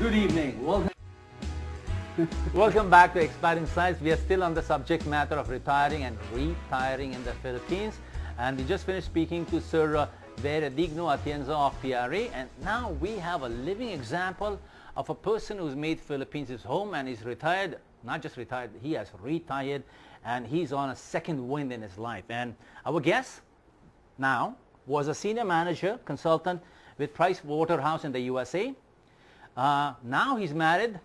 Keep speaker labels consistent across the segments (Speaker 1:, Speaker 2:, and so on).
Speaker 1: Good evening. Welcome back to Expat Insights. We are still on the subject matter of retiring and retiring in the Philippines. And we just finished speaking to Sir Veredigno Atienza of Tyre. And now we have a living example of a person who's made Philippines his home and is retired. Not just retired, he has retired and he's on a second wind in his life. And our guest now was a senior manager, consultant with Waterhouse in the USA. Now he's married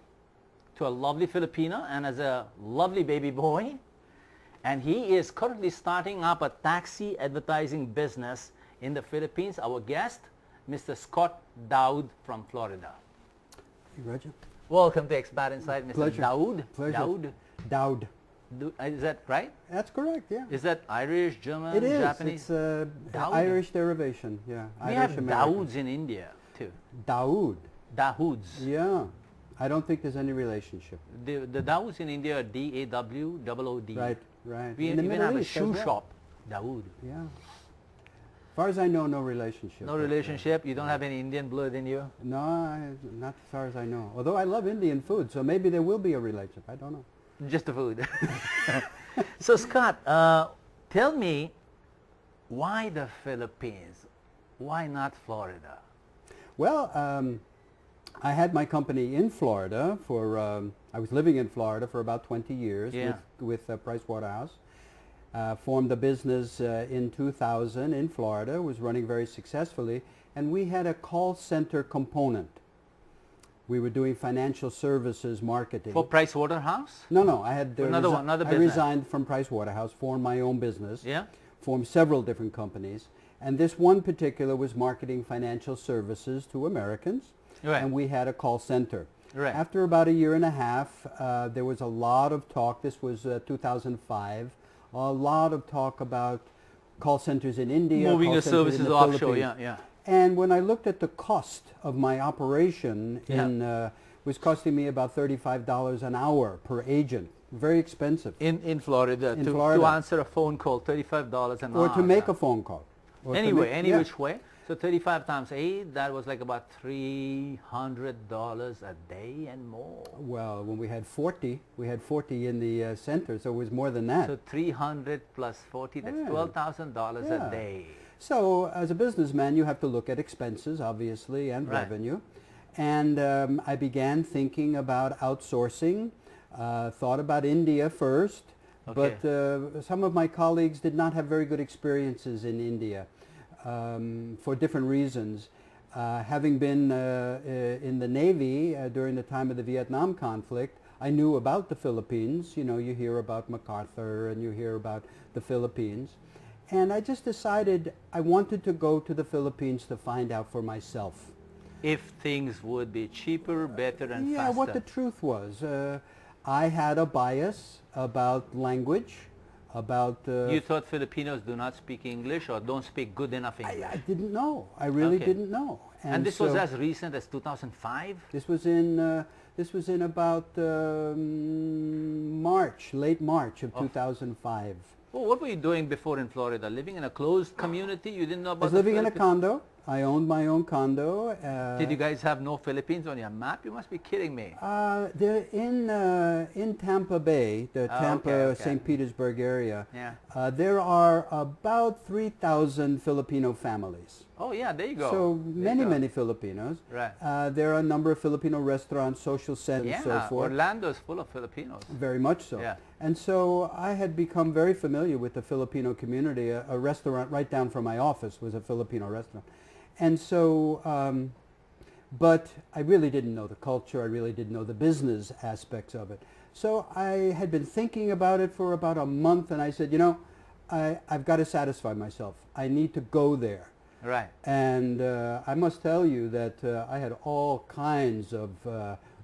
Speaker 1: to a lovely Filipino and has a lovely baby boy. And he is currently starting up a taxi advertising business in the Philippines. Our guest, Mr. Scott Dowd from Florida.
Speaker 2: Hey, Raju.
Speaker 1: Welcome to Expat Insight, Mr.
Speaker 2: Pleasure.
Speaker 1: Dowd.
Speaker 2: Pleasure. Dowd.
Speaker 1: Is that right?
Speaker 2: That's correct, yeah.
Speaker 1: Is that Irish, German,
Speaker 2: it is.
Speaker 1: Japanese?
Speaker 2: It's Irish derivation, yeah.
Speaker 1: We
Speaker 2: Irish
Speaker 1: have
Speaker 2: American.
Speaker 1: Dowds in India too.
Speaker 2: Dowd.
Speaker 1: Dowds.
Speaker 2: Yeah. I don't think there's any relationship.
Speaker 1: The Dowds in India are D-A-W-O-O-D.
Speaker 2: Right, right.
Speaker 1: We
Speaker 2: In the
Speaker 1: even
Speaker 2: Middle
Speaker 1: have a
Speaker 2: East
Speaker 1: shoe
Speaker 2: as well.
Speaker 1: shop, Dowd.
Speaker 2: Yeah. As far as I know, no relationship.
Speaker 1: No relationship? You don't have any Indian blood in you?
Speaker 2: No, not as far as I know. Although I love Indian food, so maybe there will be a relationship. I don't know.
Speaker 1: Just the food. So Scott, tell me, why the Philippines? Why not Florida?
Speaker 2: Well, I had my company in Florida for, I was living in Florida for about 20 years with Waterhouse. Formed a business in 2000 in Florida, was running very successfully, and we had a call center component. We were doing financial services marketing.
Speaker 1: For Waterhouse?
Speaker 2: No, I had
Speaker 1: another
Speaker 2: I
Speaker 1: business.
Speaker 2: resigned from Waterhouse, formed my own business.
Speaker 1: Yeah.
Speaker 2: Formed several different companies, and this one particular was marketing financial services to Americans.
Speaker 1: Right.
Speaker 2: And we had a call center.
Speaker 1: Right.
Speaker 2: After about a year and a half, there was a lot of talk. This was 2005. A lot of talk about call centers in India,
Speaker 1: moving
Speaker 2: call
Speaker 1: your
Speaker 2: centers
Speaker 1: services
Speaker 2: in the
Speaker 1: offshore.
Speaker 2: Philippines.
Speaker 1: Yeah.
Speaker 2: And when I looked at the cost of my operation, was costing me about $35 an hour per agent. Very expensive.
Speaker 1: In Florida,
Speaker 2: Florida.
Speaker 1: To answer a phone call, $35 an hour.
Speaker 2: Or to make a phone call.
Speaker 1: Anyway, any which way. So 35 times 8, that was like about $300 a day and more.
Speaker 2: Well, when we had 40 in the center, so it was more than that.
Speaker 1: So 300 plus 40, that's $12,000 a day.
Speaker 2: So as a businessman, you have to look at expenses, obviously, and revenue. And I began thinking about outsourcing, thought about India first, but some of my colleagues did not have very good experiences in India. For different reasons. Having been in the Navy during the time of the Vietnam conflict, I knew about the Philippines. You know, you hear about MacArthur and you hear about the Philippines. And I just decided I wanted to go to the Philippines to find out for myself.
Speaker 1: If things would be cheaper, better, and faster.
Speaker 2: Yeah, what the truth was. I had a bias about language. About
Speaker 1: you thought Filipinos do not speak English or don't speak good enough English?
Speaker 2: I didn't know. I really didn't know.
Speaker 1: And this was as recent as 2005?
Speaker 2: This was in about March, late March of 2005.
Speaker 1: Well, what were you doing before in Florida? Living in a closed community? You didn't know about
Speaker 2: I was living in a condo. I owned my own condo.
Speaker 1: Did you guys have no Philippines on your map? You must be kidding me.
Speaker 2: They're in Tampa Bay, the Tampa, St. Petersburg area.
Speaker 1: Yeah.
Speaker 2: There are about 3,000 Filipino families.
Speaker 1: Oh yeah, there you go.
Speaker 2: So many Filipinos.
Speaker 1: Right.
Speaker 2: There are a number of Filipino restaurants, social centers, and so forth.
Speaker 1: Orlando is full of Filipinos.
Speaker 2: Very much so.
Speaker 1: Yeah.
Speaker 2: And so I had become very familiar with the Filipino community. A restaurant right down from my office was a Filipino restaurant. And so, but I really didn't know the culture. I really didn't know the business aspects of it. So I had been thinking about it for about a month, and I said, you know, I've got to satisfy myself. I need to go there.
Speaker 1: Right.
Speaker 2: And I must tell you that I had all kinds of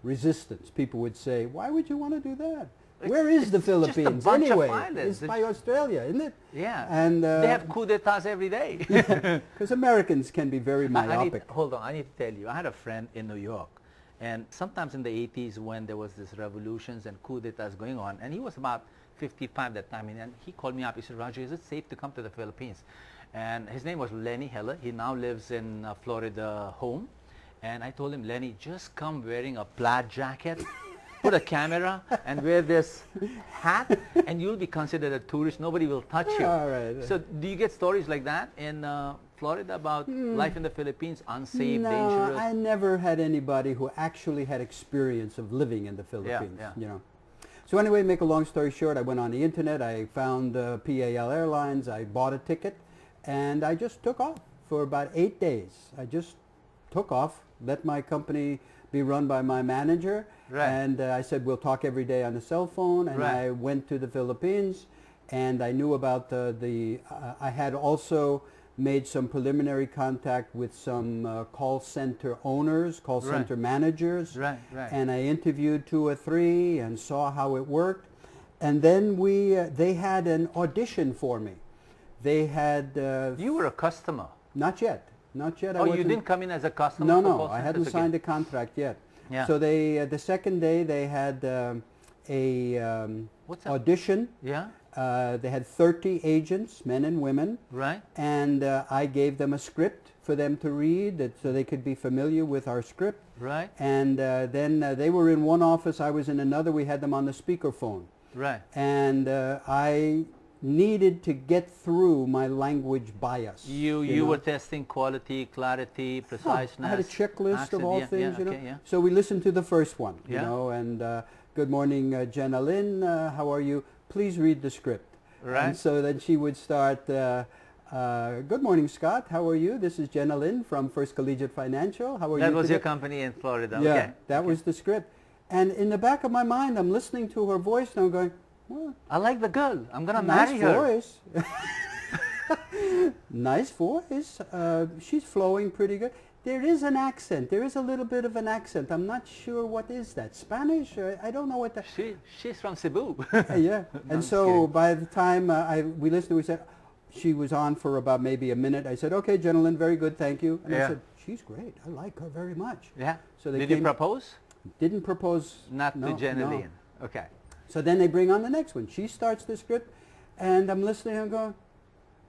Speaker 2: resistance. People would say, why would you want to do that? Where is the Philippines anyway? It's by Australia, isn't it?
Speaker 1: Yeah.
Speaker 2: And
Speaker 1: they have coup d'etats every day.
Speaker 2: Because Americans can be very myopic.
Speaker 1: Hold on, I need to tell you. I had a friend in New York, and sometimes in the 80s when there was this revolutions and coup d'etats going on, and he was about 55 that time, and he called me up. He said, Raju, is it safe to come to the Philippines? And his name was Lenny Heller. He now lives in Florida home. And I told him, Lenny, just come wearing a plaid jacket, put a camera, and wear this hat, and you'll be considered a tourist. Nobody will touch you.
Speaker 2: All right.
Speaker 1: So do you get stories like that in Florida about life in the Philippines, unsafe,
Speaker 2: No,
Speaker 1: dangerous?
Speaker 2: I never had anybody who actually had experience of living in the Philippines.
Speaker 1: yeah.
Speaker 2: You know. So anyway, make a long story short, I went on the internet. I found PAL Airlines. I bought a ticket, and I just took off for about 8 days. I just took off, let my company be run by my manager,
Speaker 1: Right.
Speaker 2: and I said we'll talk every day on the cell phone. And
Speaker 1: Right.
Speaker 2: I went to the Philippines, and I knew about I had also made some preliminary contact with some call center owners, call
Speaker 1: Right.
Speaker 2: center managers,
Speaker 1: Right, right.
Speaker 2: and I interviewed 2 or 3 and saw how it worked. And then they had an audition for me. They had
Speaker 1: You were a customer.
Speaker 2: not yet. I
Speaker 1: Oh, you
Speaker 2: wasn't-
Speaker 1: didn't come in as a customer?
Speaker 2: No,
Speaker 1: for
Speaker 2: no,
Speaker 1: call
Speaker 2: I
Speaker 1: centers
Speaker 2: hadn't
Speaker 1: again?
Speaker 2: signed a contract yet.
Speaker 1: Yeah.
Speaker 2: So they the second day they had
Speaker 1: What's that?
Speaker 2: audition.
Speaker 1: Yeah,
Speaker 2: They had 30 agents, men and women,
Speaker 1: right.
Speaker 2: and I gave them a script for them to read so they could be familiar with our script.
Speaker 1: Right,
Speaker 2: And then they were in one office, I was in another. We had them on the speakerphone.
Speaker 1: right.
Speaker 2: And I needed to get through my language bias.
Speaker 1: You
Speaker 2: know.
Speaker 1: were testing quality, clarity, preciseness.
Speaker 2: I had a checklist
Speaker 1: accent,
Speaker 2: of all
Speaker 1: yeah,
Speaker 2: things,
Speaker 1: yeah,
Speaker 2: you know.
Speaker 1: okay, yeah.
Speaker 2: So we listened to the first one, you
Speaker 1: Yeah.
Speaker 2: know, and good morning, Jenna Lynn, how are you? Please read the script.
Speaker 1: Right.
Speaker 2: And so then she would start, good morning, Scott, how are you? This is Jenna Lynn from First Collegiate Financial. How are you
Speaker 1: That was
Speaker 2: today?
Speaker 1: your company in Florida.
Speaker 2: Yeah,
Speaker 1: Okay.
Speaker 2: that was the script. And in the back of my mind, I'm listening to her voice and I'm going, well,
Speaker 1: I like the girl. I'm gonna
Speaker 2: nice
Speaker 1: marry her.
Speaker 2: voice. Nice voice. She's flowing pretty good. There is an accent. There is a little bit of an accent. I'm not sure what is that. Spanish? I don't know what that.
Speaker 1: She's from Cebu.
Speaker 2: Yeah. And
Speaker 1: I'm
Speaker 2: so
Speaker 1: kidding.
Speaker 2: by the time we listened, we said she was on for about maybe a minute. I said, "Okay, gentlemen, very good, thank you." And I
Speaker 1: Yeah.
Speaker 2: said, "She's great. I like her very much."
Speaker 1: Yeah.
Speaker 2: So they
Speaker 1: Did you
Speaker 2: came-
Speaker 1: propose?
Speaker 2: Didn't propose.
Speaker 1: Not
Speaker 2: no,
Speaker 1: to Jenna
Speaker 2: no.
Speaker 1: Lynn. Okay.
Speaker 2: So then they bring on the next one. She starts the script, and I'm listening and going,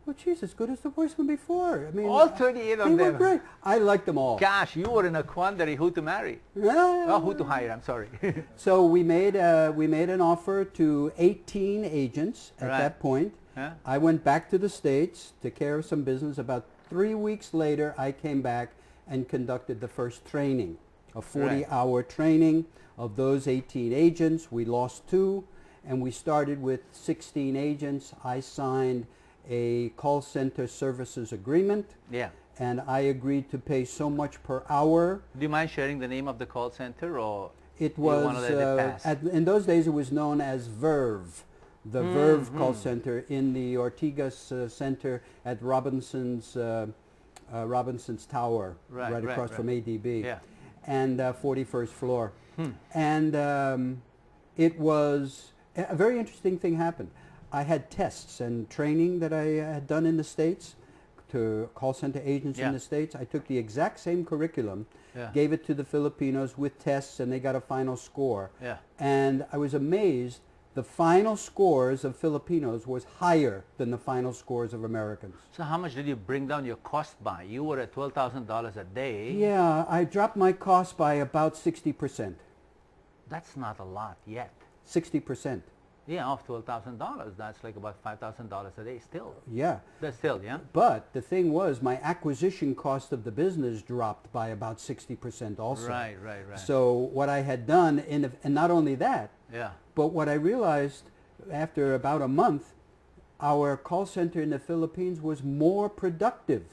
Speaker 2: well, she's as good as the first one before. I mean,
Speaker 1: All 38 of
Speaker 2: they were
Speaker 1: them.
Speaker 2: great. I liked them all.
Speaker 1: Gosh, you were in a quandary who to marry.
Speaker 2: Yeah.
Speaker 1: Oh, who to hire, I'm sorry.
Speaker 2: So we made an offer to 18 agents at
Speaker 1: Right.
Speaker 2: that point.
Speaker 1: Huh?
Speaker 2: I went back to the States, took care of some business. About 3 weeks later, I came back and conducted the first training, a 40-hour training of those 18 agents. We lost 2, and we started with 16 agents. I signed a call center services agreement,
Speaker 1: Yeah.
Speaker 2: and I agreed to pay so much per hour.
Speaker 1: Do you mind sharing the name of the call center, or
Speaker 2: It
Speaker 1: you
Speaker 2: was,
Speaker 1: wanna let it pass?
Speaker 2: in those days it was known as Verve, the Verve call center in the Ortigas Center at Robinson's Tower,
Speaker 1: Right, right,
Speaker 2: across
Speaker 1: right.
Speaker 2: from ADB,
Speaker 1: Yeah.
Speaker 2: and 41st floor. And it was, a very interesting thing happened. I had tests and training that I had done in the States to call center agents
Speaker 1: Yeah.
Speaker 2: in the States. I took the exact same curriculum,
Speaker 1: Yeah.
Speaker 2: gave it to the Filipinos with tests, and they got a final score.
Speaker 1: Yeah.
Speaker 2: And I was amazed. The final scores of Filipinos was higher than the final scores of Americans.
Speaker 1: So how much did you bring down your cost by? You were at $12,000 a day.
Speaker 2: Yeah, I dropped my cost by about 60%.
Speaker 1: That's not a lot yet.
Speaker 2: 60%.
Speaker 1: Yeah, off $12,000. That's like about $5,000 a day still.
Speaker 2: Yeah.
Speaker 1: That's still, yeah?
Speaker 2: But the thing was, my acquisition cost of the business dropped by about 60% also.
Speaker 1: Right.
Speaker 2: So what I had done, and not only that,
Speaker 1: Yeah.
Speaker 2: but what I realized after about a month, our call center in the Philippines was more productive.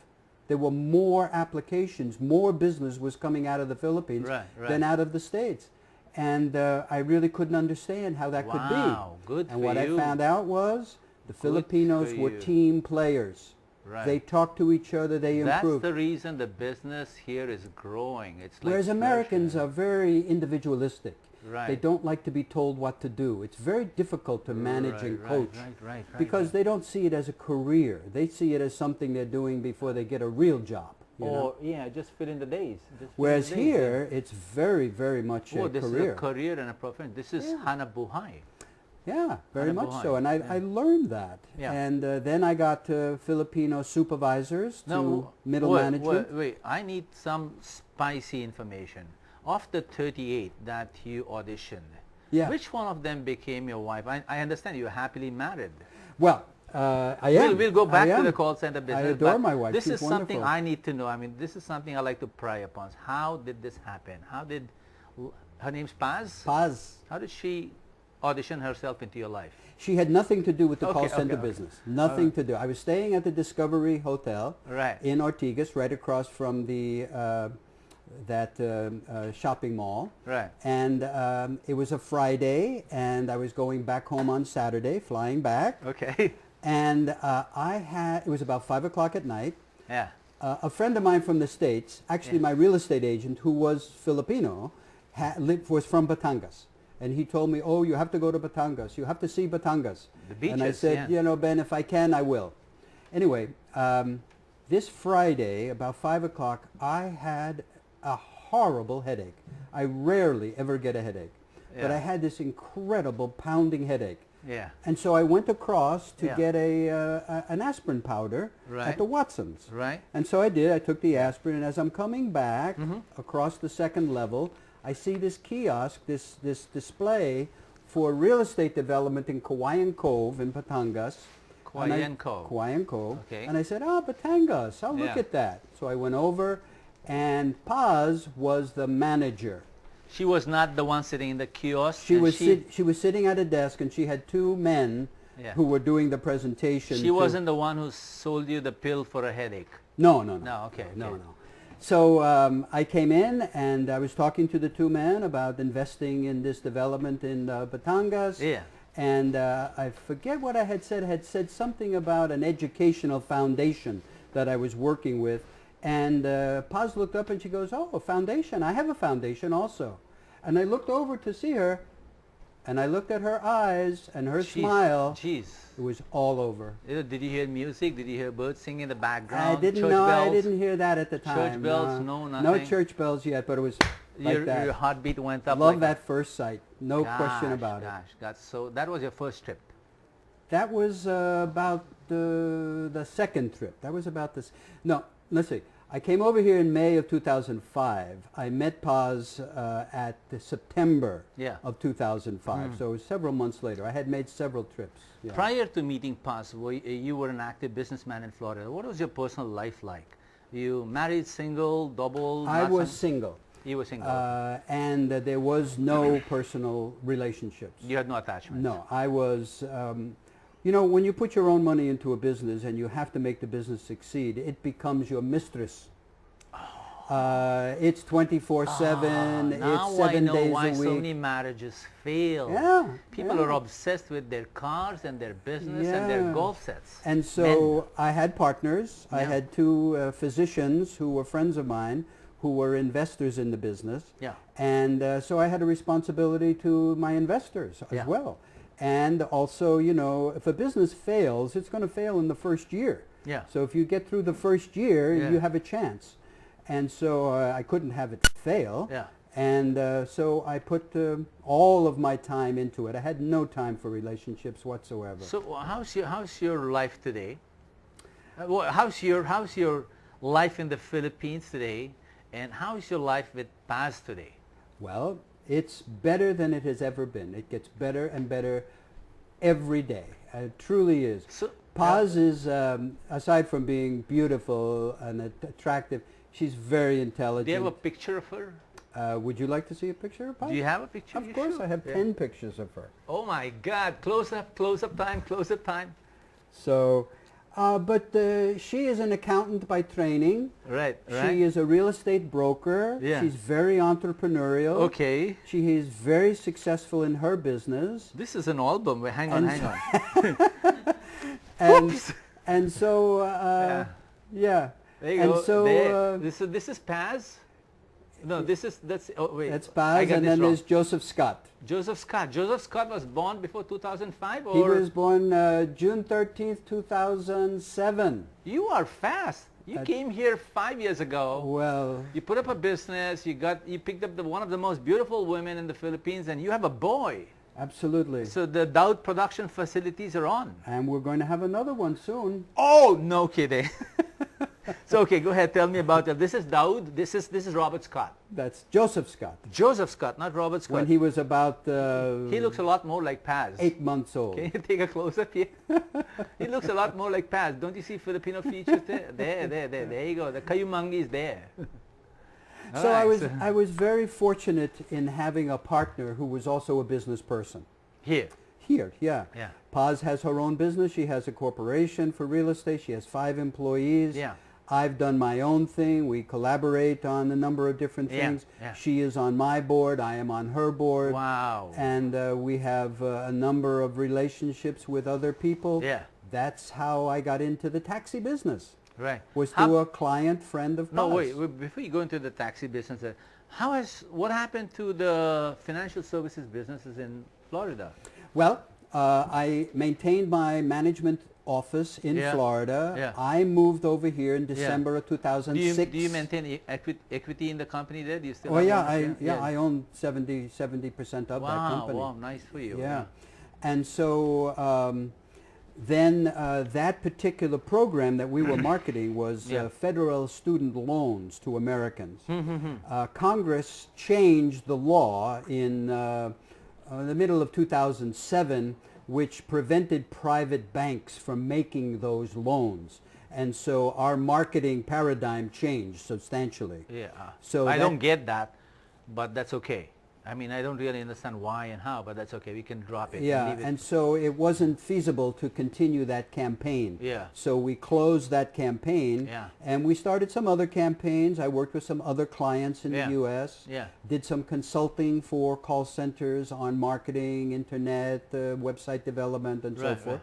Speaker 2: There were more applications, more business was coming out of the Philippines
Speaker 1: Right.
Speaker 2: than out of the States. And I really couldn't understand how that could be.
Speaker 1: Wow, good
Speaker 2: And
Speaker 1: for
Speaker 2: what
Speaker 1: you.
Speaker 2: I found out was the Filipinos
Speaker 1: for
Speaker 2: were
Speaker 1: you.
Speaker 2: team players.
Speaker 1: Right.
Speaker 2: They talked to each other, they
Speaker 1: That's
Speaker 2: improved.
Speaker 1: the reason the business here is growing. It's like
Speaker 2: Whereas Americans
Speaker 1: flourishing.
Speaker 2: are very individualistic.
Speaker 1: Right.
Speaker 2: They don't like to be told what to do. It's very difficult to manage and coach
Speaker 1: Right.
Speaker 2: because they don't see it as a career. They see it as something they're doing before they get a real job. You know?
Speaker 1: yeah, just fill in the days. Just fill in
Speaker 2: Whereas
Speaker 1: the days,
Speaker 2: here, it's very, very much
Speaker 1: oh,
Speaker 2: a
Speaker 1: this
Speaker 2: career.
Speaker 1: is a career and a profession. This is Hana Buhay.
Speaker 2: Yeah, very much
Speaker 1: buhay.
Speaker 2: so. And I learned that.
Speaker 1: Yeah.
Speaker 2: And then I got Filipino supervisors to middle management.
Speaker 1: Wait, I need some spicy information. Of the 38 that you auditioned,
Speaker 2: Yeah.
Speaker 1: which one of them became your wife? I understand you're happily married.
Speaker 2: Well, I am.
Speaker 1: We'll go back
Speaker 2: I
Speaker 1: to
Speaker 2: am.
Speaker 1: the call center business.
Speaker 2: I adore
Speaker 1: but
Speaker 2: my wife.
Speaker 1: This
Speaker 2: She's
Speaker 1: is something
Speaker 2: wonderful.
Speaker 1: I need to know. I mean, this is something I like to pry upon. How did this happen? How did, her name's Paz?
Speaker 2: Paz.
Speaker 1: How did she audition herself into your life?
Speaker 2: She had nothing to do with the
Speaker 1: Okay,
Speaker 2: call
Speaker 1: okay,
Speaker 2: center
Speaker 1: okay.
Speaker 2: business. Nothing to do. I was staying at the Discovery Hotel
Speaker 1: Right.
Speaker 2: in Ortigas, right across from the shopping mall.
Speaker 1: Right.
Speaker 2: And it was a Friday, and I was going back home on Saturday, flying back.
Speaker 1: Okay.
Speaker 2: And it was about 5 o'clock at night.
Speaker 1: Yeah.
Speaker 2: A friend of mine from the States, actually my real estate agent, who was Filipino, was from Batangas. And he told me, oh, you have to go to Batangas. You have to see Batangas.
Speaker 1: The beaches,
Speaker 2: and I said,
Speaker 1: yeah.
Speaker 2: you know, Ben, if I can, I will. Anyway, this Friday, about 5 o'clock, I had a horrible headache. I rarely ever get a headache. But
Speaker 1: Yeah.
Speaker 2: I had this incredible pounding headache.
Speaker 1: Yeah.
Speaker 2: And so I went across to
Speaker 1: Yeah.
Speaker 2: get an aspirin powder
Speaker 1: Right.
Speaker 2: at the Watsons.
Speaker 1: Right.
Speaker 2: And so I did. I took the aspirin, and as I'm coming back across the second level, I see this kiosk, this display for real estate development in Kawayan Cove in Batangas.
Speaker 1: Kawayan Cove.
Speaker 2: Kawayan Cove.
Speaker 1: Okay.
Speaker 2: And I said, Batangas, I'll look
Speaker 1: Yeah.
Speaker 2: at that. So I went over, and Paz was the manager.
Speaker 1: She was not the one sitting in the kiosk.
Speaker 2: She
Speaker 1: and
Speaker 2: was sitting at a desk, and she had two men
Speaker 1: Yeah.
Speaker 2: who were doing the presentation.
Speaker 1: She wasn't the one who sold you the pill for a headache.
Speaker 2: No.
Speaker 1: No, okay,
Speaker 2: No,
Speaker 1: okay.
Speaker 2: no. So I came in, and I was talking to the two men about investing in this development in Batangas.
Speaker 1: Yeah.
Speaker 2: And I forget what I had said. I had said something about an educational foundation that I was working with. And Paz looked up and she goes, oh, a foundation. I have a foundation also. And I looked over to see her, and I looked at her eyes and her smile.
Speaker 1: Jeez.
Speaker 2: It was all over.
Speaker 1: Did you hear music? Did you hear birds singing in the background?
Speaker 2: I didn't
Speaker 1: Church
Speaker 2: know.
Speaker 1: bells?
Speaker 2: I didn't hear that at the time.
Speaker 1: Church bells? No,
Speaker 2: No
Speaker 1: nothing?
Speaker 2: church bells yet, but it was like that.
Speaker 1: Your heartbeat went up.
Speaker 2: Love
Speaker 1: like
Speaker 2: that first sight. No question about it.
Speaker 1: So that was your first trip.
Speaker 2: That was about the second trip. That was about this. No, let's see. I came over here in May of 2005. I met Paz at the September of 2005. So several months later. I had made several trips. Yeah.
Speaker 1: Prior to meeting Paz, you were an active businessman in Florida. What was your personal life like? You married, single, double?
Speaker 2: I was single.
Speaker 1: You were single.
Speaker 2: And there was no personal relationships.
Speaker 1: You had no attachment?
Speaker 2: No, I was, you know, when you put your own money into a business and you have to make the business succeed, it becomes your mistress. It's 24/7, it's 7 days a week.
Speaker 1: Now I know why so many marriages fail.
Speaker 2: Yeah,
Speaker 1: People are obsessed with their cars and their business and their golf sets.
Speaker 2: And so I had partners. I had two physicians who were friends of mine who were investors in the business.
Speaker 1: Yeah.
Speaker 2: And so I had a responsibility to my investors as well. And also, you know, if a business fails, it's going to fail in the first year.
Speaker 1: Yeah.
Speaker 2: So if you get through the first year, you have a chance. And so I couldn't have it fail.
Speaker 1: Yeah.
Speaker 2: And so I put all of my time into it. I had no time for relationships whatsoever.
Speaker 1: So how's your life today? How's your life in the Philippines today? And how is your life with Paz today?
Speaker 2: Well, it's better than it has ever been. It gets better and better every day. It truly is.
Speaker 1: So,
Speaker 2: Paz is, aside from being beautiful and attractive, she's very intelligent.
Speaker 1: Do you have a picture of her?
Speaker 2: Would you like to see a picture of Paz?
Speaker 1: Do you have a picture?
Speaker 2: Of course, I have 10 pictures of her.
Speaker 1: Oh my God! Close up time.
Speaker 2: So, but she is an accountant by training.
Speaker 1: Right.
Speaker 2: She is a real estate broker.
Speaker 1: Yeah.
Speaker 2: She's very entrepreneurial.
Speaker 1: Okay.
Speaker 2: She is very successful in her business.
Speaker 1: This is an album. Wait, hang on.
Speaker 2: And so, yeah.
Speaker 1: There you
Speaker 2: and
Speaker 1: go.
Speaker 2: so,
Speaker 1: this is Paz. No,
Speaker 2: that's Paz, and then there's Joseph Scott.
Speaker 1: Joseph Scott. Joseph Scott was born before 2005, or
Speaker 2: he was born June 13th, 2007.
Speaker 1: You are fast. You came here 5 years ago.
Speaker 2: Well,
Speaker 1: you put up a business. You picked up one of the most beautiful women in the Philippines, and you have a boy.
Speaker 2: Absolutely.
Speaker 1: So the Dowd production facilities are on.
Speaker 2: And we're going to have another one soon.
Speaker 1: Oh, no kidding. So okay, go ahead, tell me about it. This is Dowd, this is Robert Scott.
Speaker 2: That's Joseph Scott.
Speaker 1: Joseph Scott, not Robert Scott.
Speaker 2: When he was about
Speaker 1: he looks a lot more like Paz.
Speaker 2: 8 months old.
Speaker 1: Can you take a close-up here? He looks a lot more like Paz. Don't you see Filipino features there? There you go. The Kayumangi is there.
Speaker 2: So
Speaker 1: Right,
Speaker 2: I was very fortunate in having a partner who was also a business person.
Speaker 1: Here.
Speaker 2: Here, yeah.
Speaker 1: Yeah.
Speaker 2: Paz has her own business. She has a corporation for real estate. She has 5 employees.
Speaker 1: Yeah.
Speaker 2: I've done my own thing. We collaborate on a number of different things.
Speaker 1: Yeah.
Speaker 2: She is on my board. I am on her board.
Speaker 1: Wow.
Speaker 2: And we have a number of relationships with other people.
Speaker 1: Yeah.
Speaker 2: That's how I got into the taxi business.
Speaker 1: Right.
Speaker 2: Was through a client friend of Paz.
Speaker 1: No, wait, before you go into the taxi business, what happened to the financial services businesses in Florida?
Speaker 2: Well, I maintained my management office in Florida.
Speaker 1: Yeah.
Speaker 2: I moved over here in December of 2006.
Speaker 1: Do you maintain equity in the company there? Do you still
Speaker 2: Oh
Speaker 1: have
Speaker 2: yeah, I own 70% of that company.
Speaker 1: Wow, nice for you.
Speaker 2: Yeah. And so then that particular program that we were marketing was federal student loans to Americans. Congress changed the law in the middle of 2007, which prevented private banks from making those loans. And so our marketing paradigm changed substantially.
Speaker 1: Yeah.
Speaker 2: So
Speaker 1: I don't get that, but that's okay. I mean, I don't really understand why and how, but that's okay. We can drop it.
Speaker 2: Yeah,
Speaker 1: and leave it.
Speaker 2: and so it wasn't feasible to continue that campaign.
Speaker 1: Yeah.
Speaker 2: So we closed that campaign, and we started some other campaigns. I worked with some other clients in the U.S.
Speaker 1: Yeah.
Speaker 2: Did some consulting for call centers on marketing, internet, website development, and so forth.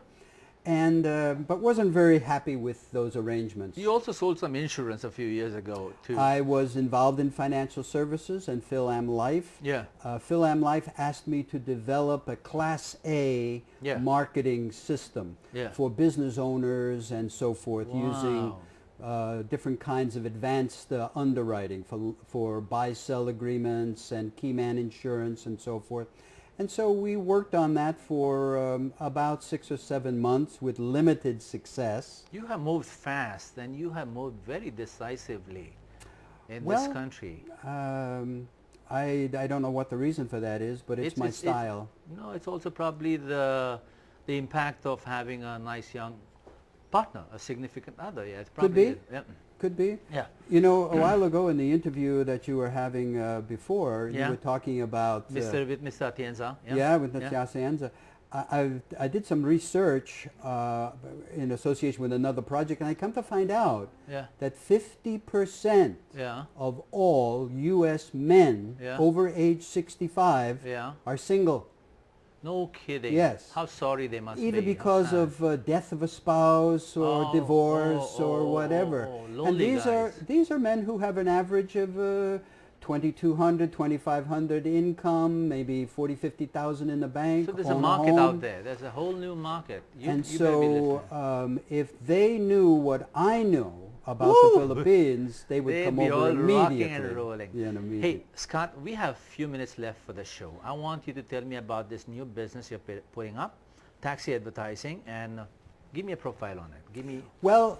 Speaker 2: And but wasn't very happy with those arrangements.
Speaker 1: You also sold some insurance a few years ago too.
Speaker 2: I was involved in financial services and Phil-Am Life.
Speaker 1: Yeah.
Speaker 2: Phil-Am Life asked me to develop a Class A marketing system for business owners and so forth, using different kinds of advanced underwriting for buy-sell agreements and key man insurance and so forth. And so we worked on that for about 6 or 7 months with limited success.
Speaker 1: You have moved fast, and you have moved very decisively in this country.
Speaker 2: I don't know what the reason for that is, but it's my style.
Speaker 1: No, it's also probably the impact of having a nice young partner, a significant other. Yeah, it's probably
Speaker 2: could be. Could be.
Speaker 1: Yeah.
Speaker 2: You know, a while ago in the interview that you were having before, you were talking about
Speaker 1: with Mr. Atienza.
Speaker 2: Yeah, with Mr. Atienza. I did some research in association with another project, and I come to find out that 50% of all U.S. men over age 65 are single.
Speaker 1: No kidding.
Speaker 2: Yes.
Speaker 1: How sorry they must
Speaker 2: Either
Speaker 1: be.
Speaker 2: because of death of a spouse or divorce or whatever. And these are men who have an average of $2,200, $2,500 income, maybe $40,000, $50,000 in the bank.
Speaker 1: So there's a market out there. There's a whole new market.
Speaker 2: And so if they knew what I know about the Philippines, they would come over immediately.
Speaker 1: Rocking and rolling. Hey, Scott, we have a few minutes left for the show. I want you to tell me about this new business you're putting up, taxi advertising, and give me a profile on it. Give me.
Speaker 2: Well,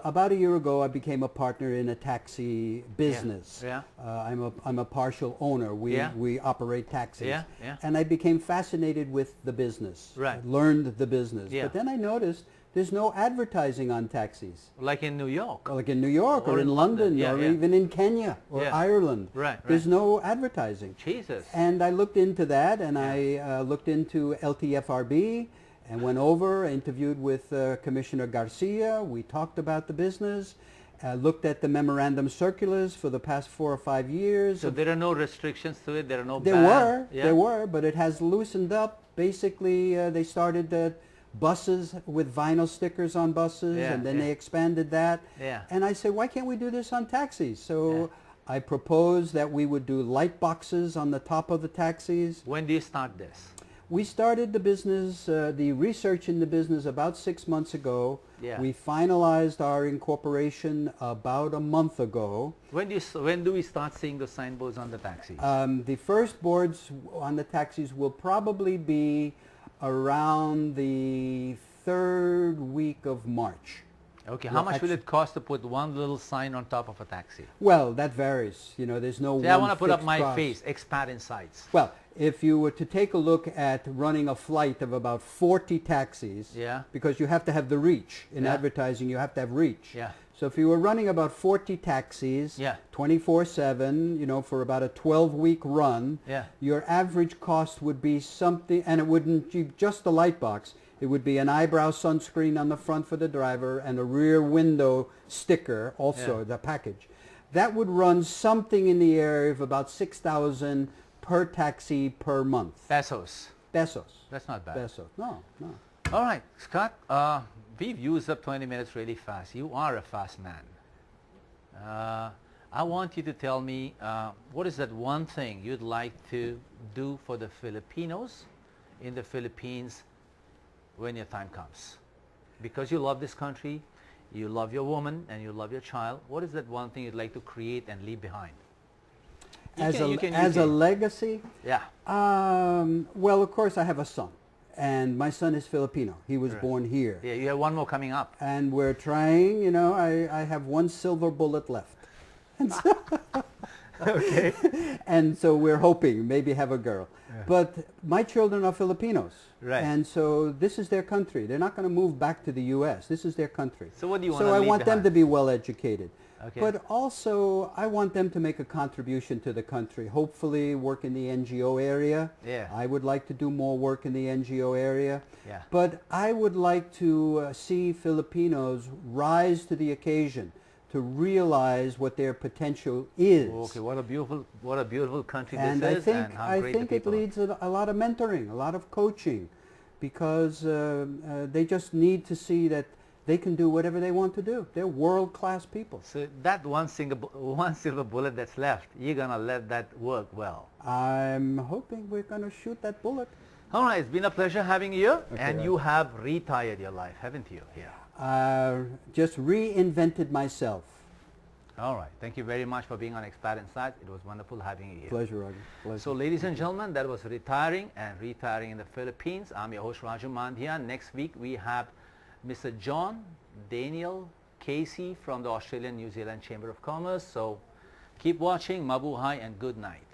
Speaker 2: about a year ago, I became a partner in a taxi business. I'm a partial owner. We operate taxis. And I became fascinated with the business. Learned the business. But then I noticed there's no advertising on taxis.
Speaker 1: Like in New York.
Speaker 2: Like in New York or in London or even in Kenya or Ireland. There's no advertising.
Speaker 1: Jesus.
Speaker 2: And I looked into that, and I looked into LTFRB and went over, interviewed with Commissioner Garcia. We talked about the business. Looked at the memorandum circulars for the past 4 or 5 years.
Speaker 1: So there are no restrictions to it? There are no
Speaker 2: There were, but it has loosened up. Basically, they started buses with vinyl stickers on buses, and then they expanded that. And I said, why can't we do this on taxis? So I proposed that we would do light boxes on the top of the taxis.
Speaker 1: When do you start this?
Speaker 2: We started the business, the research in the business about 6 months ago.
Speaker 1: Yeah.
Speaker 2: We finalized our incorporation about a month ago.
Speaker 1: When do we start seeing the signboards on the taxis?
Speaker 2: The first boards on the taxis will probably be around the third week of March.
Speaker 1: Okay,
Speaker 2: Well,
Speaker 1: how much will it cost to put one little sign on top of a taxi?
Speaker 2: Well, that varies. You know, there's no
Speaker 1: Say
Speaker 2: one
Speaker 1: I want to put up
Speaker 2: fixed
Speaker 1: my
Speaker 2: cost.
Speaker 1: face, Expat Insights.
Speaker 2: Well, if you were to take a look at running a flight of about 40 taxis,
Speaker 1: Yeah.
Speaker 2: because you have to have the reach. In
Speaker 1: Yeah.
Speaker 2: advertising, you have to have reach.
Speaker 1: Yeah.
Speaker 2: So if you were running about 40 taxis,
Speaker 1: Yeah.
Speaker 2: 24/7, you know, for about a 12-week run,
Speaker 1: Yeah.
Speaker 2: your average cost would be something, and it wouldn't be just the light box. It would be an eyebrow sunscreen on the front for the driver and a rear window sticker, also
Speaker 1: Yeah.
Speaker 2: the package. That would run something in the area of about 6,000 per taxi per month.
Speaker 1: Pesos.
Speaker 2: Pesos.
Speaker 1: That's not bad.
Speaker 2: Pesos. No, no.
Speaker 1: All right, Scott, we've used up 20 minutes really fast. You are a fast man. I want you to tell me what is that one thing you'd like to do for the Filipinos in the Philippines when your time comes? Because you love this country, you love your woman, and you love your child. What is that one thing you'd like to create and leave behind?
Speaker 2: As a legacy?
Speaker 1: Yeah.
Speaker 2: Well, of course, I have a son. And my son is Filipino. He was born here.
Speaker 1: Yeah, you have one more coming up.
Speaker 2: And we're trying, you know, I have one silver bullet left. And so,
Speaker 1: Okay.
Speaker 2: and so we're hoping maybe have a girl.
Speaker 1: Yeah.
Speaker 2: But my children are Filipinos.
Speaker 1: Right.
Speaker 2: And so this is their country. They're not going to move back to the U.S. This is their country.
Speaker 1: So what do you want to
Speaker 2: So I
Speaker 1: leave
Speaker 2: want them
Speaker 1: behind?
Speaker 2: to be well educated.
Speaker 1: Okay.
Speaker 2: But also, I want them to make a contribution to the country. Hopefully work in the NGO area.
Speaker 1: Yeah.
Speaker 2: I would like to do more work in the NGO area.
Speaker 1: Yeah.
Speaker 2: But I would like to see Filipinos rise to the occasion, to realize what their potential is.
Speaker 1: Okay, what a beautiful country
Speaker 2: And
Speaker 1: this
Speaker 2: I
Speaker 1: is,
Speaker 2: think,
Speaker 1: and how
Speaker 2: I
Speaker 1: great
Speaker 2: think
Speaker 1: the
Speaker 2: it
Speaker 1: people are.
Speaker 2: leads a lot of mentoring, a lot of coaching, because they just need to see that they can do whatever they want to do. They're world-class people.
Speaker 1: So that one silver bullet that's left, you're gonna let that work well.
Speaker 2: I'm hoping we're going to shoot that bullet.
Speaker 1: All right, it's been a pleasure having you,
Speaker 2: Okay,
Speaker 1: and
Speaker 2: right.
Speaker 1: you have retired your life, haven't you? Yeah.
Speaker 2: Just reinvented myself.
Speaker 1: All right, thank you very much for being on Expat Insights. It was wonderful having you here.
Speaker 2: Pleasure, Raju. Pleasure.
Speaker 1: So ladies and gentlemen, that was retiring in the Philippines. I'm your host Raju Mandhyan. Next week we have Mr. John Daniel Casey from the Australian New Zealand Chamber of Commerce. So keep watching. Mabuhay and good night.